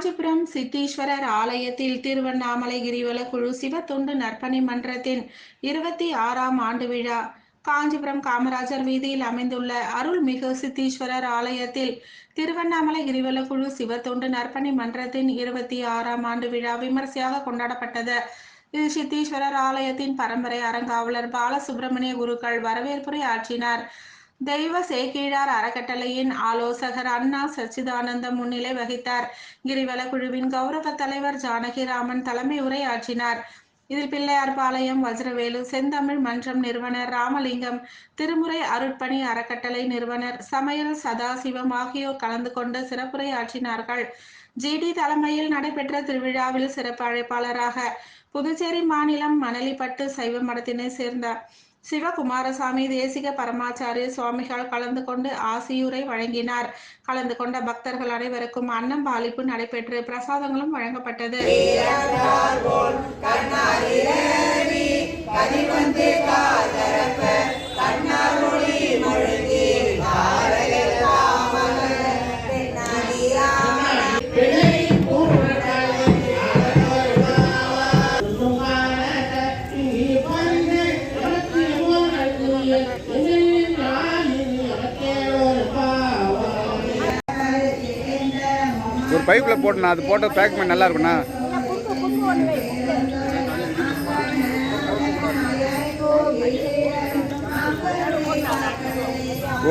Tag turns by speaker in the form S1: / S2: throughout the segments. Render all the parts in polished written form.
S1: காஞ்சிபுரம் சித்தீஸ்வரர் ஆலயத்தில் திருவண்ணாமலை கிரிவல குழு சிவத்தொண்டு நற்பணி மன்றத்தின் 26ஆம் ஆண்டு விழா காஞ்சிபுரம் காமராஜர் வீதியில் அமைந்துள்ள அருள்மிகு சித்தீஸ்வரர் ஆலயத்தில் திருவண்ணாமலை கிரிவல குழு சிவத்தொண்டு நற்பணி மன்றத்தின் 26ஆம் ஆண்டு விழா விமர்சையாக கொண்டாடப்பட்டது. இது சித்தீஸ்வரர் ஆலயத்தின் பரம்பரை அறங்காவலர் பாலசுப்பிரமணிய குருக்கள் வரவேற்புரை ஆற்றினார். தெய்வ சேக்கிழார் அறக்கட்டளையின் ஆலோசகர் அண்ணா சச்சிதானந்தம் முன்னிலை வகித்தார். கிரிவல குழுவின் கௌரவ தலைவர் ஜானகிராமன் தலைமை உரையாற்றினார். இதில் பிள்ளையார்பாளையம் வஜ்ரவேலு, செந்தமிழ் மன்றம் நிறுவனர் ராமலிங்கம், திருமுறை அருட்பணி அறக்கட்டளை நிறுவனர் சமையல் சதாசிவம் ஆகியோர் கலந்து கொண்டு சிறப்புரை ஆற்றினார்கள். ஜிடி தலைமையில் நடைபெற்ற திருவிழாவில் சிறப்பு அழைப்பாளராக புதுச்சேரி மாநிலம் மணலிப்பட்டு சைவ மடத்தினை சேர்ந்த சிவகுமாரசாமி தேசிக பரமாச்சாரிய சுவாமிகள் கலந்து கொண்டு ஆசியுரை வழங்கினார். கலந்து கொண்ட பக்தர்கள் அனைவருக்கும் அன்னம்பாளிப்பு நடைபெற்று பிரசாதங்களும் வழங்கப்பட்டது.
S2: ஒரு பைப்பில் போட்டேண்ணா, அது போட்ட பேக் பண்ணி நல்லா இருக்குண்ணா.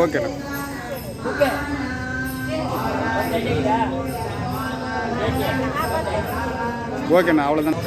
S2: ஓகேண்ணா. ஓகேண்ணா, அவ்வளோதான்.